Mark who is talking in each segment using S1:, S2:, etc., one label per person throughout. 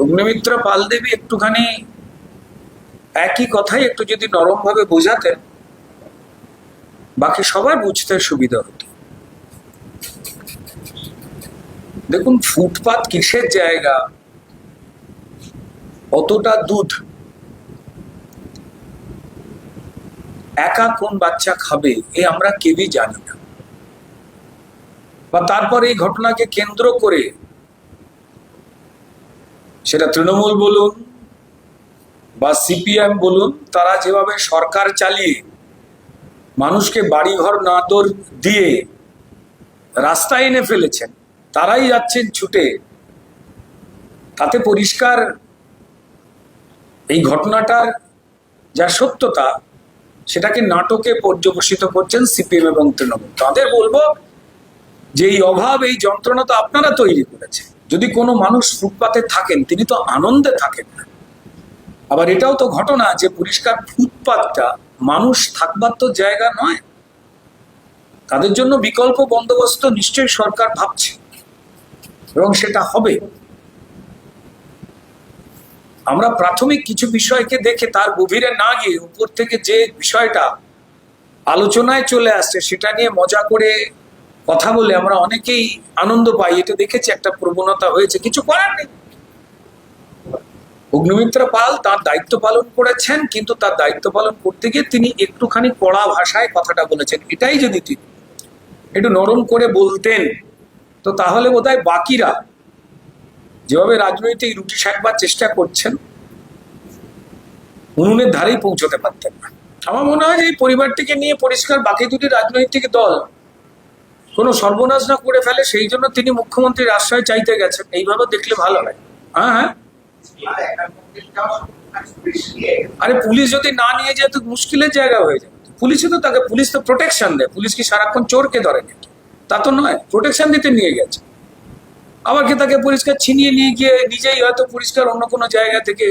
S1: অগ্নিমিত্রা পাল দেবী একটুখানি একই কথাই একটু যদি নরম ভাবে বোঝাতেন, বাকি সবার বুঝতে সুবিধা হতো। দেখুন, ফুটপাত কিসের জায়গা, অতটা দুধ একা কোন বাচ্চা খাবে এ আমরা কেউই জানি না। বা তারপর এই ঘটনাকে কেন্দ্র করে সেটা তৃণমূল বলুন বা সিপিএম বলুন, তারা যেভাবে সরকার চালিয়ে মানুষকে বাড়িঘর না দর দিয়ে রাস্তায় এনে ফেলেছেন, তারাই যাচ্ছেন ছুটে, তাতে পরিষ্কার এই ঘটনাটার যা সত্যতা সেটাকে নাটকে পর্যবসিত করছেন সিপিএম এবং তৃণমূল। তাদের বলবো যে এই অভাব, এই যন্ত্রণা তো আপনারা তৈরি করেছে। যদি কোনো মানুষ ফুটপাতে থাকেন তিনি তো আনন্দে থাকেন না। আবার এটাও তো ঘটনা যে পরিষ্কার ফুটপাতটা মানুষ থাকবার তো জায়গা নয়, তাদের জন্য বিকল্প বন্দোবস্ত নিশ্চয়ই সরকার ভাবছে এবং সেটা হবে। আমরা প্রাথমিক কিছু বিষয়কে দেখে তার গভীরে না গিয়ে উপর থেকে যে বিষয়টা আলোচনায় চলে আসছে সেটা নিয়ে মজা করে কথা বলে আমরা অনেকেই আনন্দ পাই, এটা দেখেছি একটা প্রবণতা হয়েছে, কিছু করার নেই। অগ্নিমিত্রা পাল তার দায়িত্ব পালন করেছেন, কিন্তু তার দায়িত্ব পালন করতে গিয়ে তিনি একটুখানি কড়া ভাষায় কথাটা বলেছেন। এটাই যদি তিনি একটু নরম করে বলতেন তো তাহলে বোধহয় বাকিরা যেভাবে রাজনৈতিক রুটি শাকবার চেষ্টা করছেন উনুনের ধারেই পৌঁছতে পারতেন না। আমার মনে হয় যে এই পরিবারটিকে নিয়ে পরিষ্কার বাকি দুটি রাজনৈতিক দল কোনো সর্বনাশ না করে ফেলে, সেই জন্য তিনি মুখ্যমন্ত্রীর আশ্রয় চাইতে গেছেন। এইভাবে দেখলে ভালো হয়। হ্যাঁ হ্যাঁ, আরে পুলিশ যদি না নিয়ে যায় তো মুশকিলের জায়গা হয়ে যাবে। পুলিশে তো তাকে, পুলিশ তো প্রোটেকশন দেয়। পুলিশ কি সারাক্ষণ চোরকে ধরে নাকি? তা তো নয়, প্রোটেকশন দিতে নিয়ে গেছে। আবার কি তাকে পরিষ্কার ছিনিয়ে নিয়ে গিয়ে নিজেই হয়তো পরিষ্কার অন্য কোনো জায়গা থেকে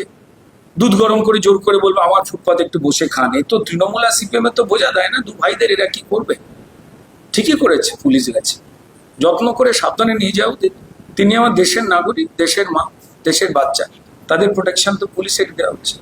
S1: দুধ গরম করে জোর করে বলবো আমার ফুটপাতে একটু বসে খান। এ তো তৃণমূল আর সিপিএম এর তো বোঝা দেয় না দু ভাইদের এরা কি করবে। ঠিকই করেছে, পুলিশ গেছে, যত্ন করে সাবধানে নিয়ে যাও। তিনি আমার দেশের নাগরিক, দেশের মা, দেশের বাচ্চা, তাদের প্রোটেকশন তো পুলিশের দেওয়া উচিত।